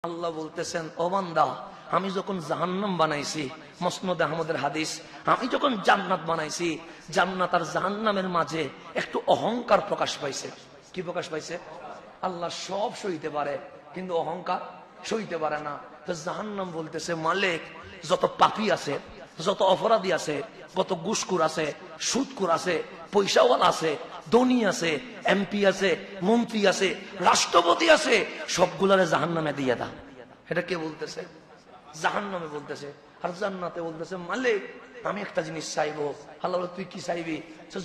আল্লাহ বলতেছেন, ও বান্দা, আমি যখন জাহান্নাম বানাইছি, মুসনাদ আহমদের হাদিস, আমি যখন জান্নাত বানাইছি, জান্নাত আর জাহান্নামের মাঝে একটু অহংকার প্রকাশ পাইছে। কি প্রকাশ পাইছে? আল্লাহ সব সইতে পারে, কিন্তু অহংকার সইতে পারে না। তো জাহান্নাম বলতেছে, মালিক, যত পাপী আছে, যত অপরাধী আছে, কত ঘুষখোর আছে, সুদখোর আছে, পয়সাওয়ালা আছে, ধনী আছে, এমপি আছে, মন্ত্রী আছে, রাষ্ট্রপতি আছে, সবগুলারে জাহান্নামে দিয়ে দাও। এটা কে বলতেছে? জাহান্নামে বলতেছে। আর জান্নাতে বলতেছে, মালিক, আমি একটা জিনিস চাইবো। আল্লাহ বলে, তুই কি চাইবি?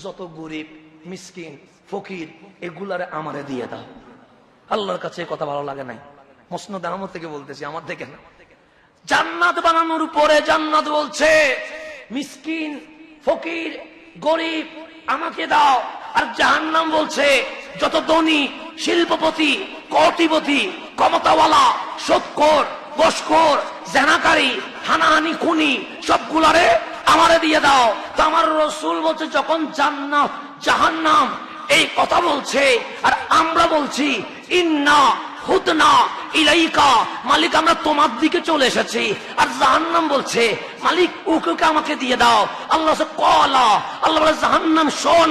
যত গরিব, মিসকিন, ফকির, এগুলারে আমারে দিয়ে দাও। আল্লাহর কাছে কথা ভালো লাগে নাই। মুসনাদ আহমদ থেকে বলতেছি, আমার থেকে না। জান্নাত বানানোর পরে জান্নাত বলছে, মিসকিন, ফকির, গরিব আমাকে দাও। আর জাহান্নাম বলছে, যত ধনী, শিল্পপতি, কোটিপতি, ক্ষমতাওয়ালা, সুদখোর, ঘুষখোর, জেনাকারী, হানাহানি, খুনি, সবগুলারে আমারে দিয়ে দাও। তো আমার রাসূল বলছে, যখন জান্নাত জাহান্নাম এই কথা বলছে, আর আমরা বলছি, ইন্না হুদনা ইলাইকা, মালিক আমরা তোমার দিকে চলে এসেছি। আর জাহান্নাম বলছে, মালিক ওকে আমাকে দিয়ে দাও। আল্লাহ কলা, আল্লাহ বলে, জাহান্নাম শোন,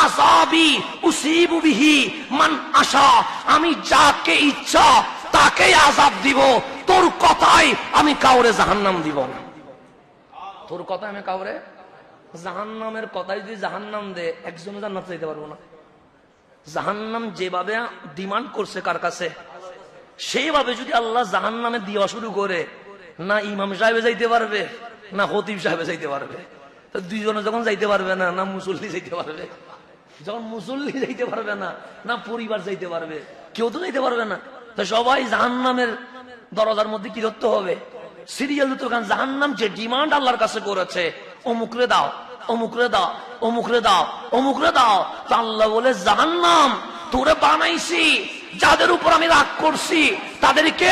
আযাবি উসিবু বিহি মান আশা, আমি যাকে ইচ্ছা তাকে আযাব দিব। তোর কথাই আমি কাউরে জাহান্নাম দিব না। তোর কথা আমি কাউরে জাহান্নামের কথাই যদি জাহান্নাম দে, একজনও জান্নাত যেতে পারবো না। জাহান্নাম যেভাবে ডিমান্ড করছে কার কাছে, সেইভাবে যদি আল্লাহ জাহান্নামে দেওয়া শুরু করে, না ইমাম সাহেবে যাইতে পারবে, না খতিব সাহেবে যাইতে পারবে। তো দুইজনে যখন যাইতে পারবে না, না মুসল্লি যাইতে পারবে। যখন মুসল্লি যাইতে পারবে না, না পরিবার যাইতে পারবে, কেউ তো যাইতে পারবে না। তো সবাই জাহান্নামের দরজার মধ্যে কি ধরতে হবে? সিরিয়াল দিতে। কারণ জাহান্নাম যে ডিমান্ড আল্লাহর কাছে করেছে, অমুকরে দাও, অমুকরে দাও, অমুকরে দাও, অমুকরে দাও। তো আল্লাহ বলে, জাহান্নাম তোরে বানাইছি, যাদের উপর আমি রাগ করছি তাদেরকে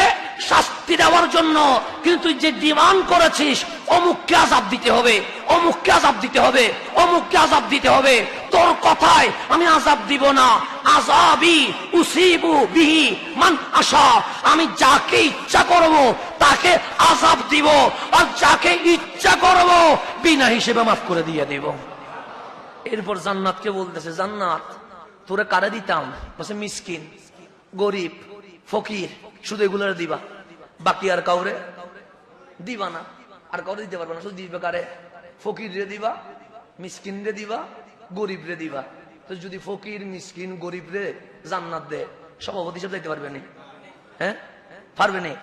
শাস্তি দেওয়ার জন্য, কিন্তু যে ডিমান্ড করেছিস, অমুককে আযাব দিতে হবে, অমুককে আযাব দিতে হবে, অমুককে আযাব দিতে হবে, তোর কথায় আমি আযাব দিব না। আযাবি উসিবু বিহি মান আশা, আমি যাকে ইচ্ছা করব তাকে আযাব দিব, আর যাকে ইচ্ছা করব বিনা হিসেবে মাফ করে দিয়ে দিব। এরপর জান্নাতকে বলতেছে, জান্নাত তোরে কারে দিতাম? বলছে, মিসকিন, গরিব, ফকির, শুধু এগুলোরে দিবা, বাকি আর কাউরে দিবা না। আর কাউরে দিতে পারবে না, শুধু দিবে কারে? ফকির রে দিবা, মিসকিন রে দিবা, গরিব রে দিবা। তো যদি ফকির, মিসকিন, গরিব রে জান্নাত দে, সভাপতি হিসেবে যাইতে পারবে না? হ্যাঁ, পারবে না।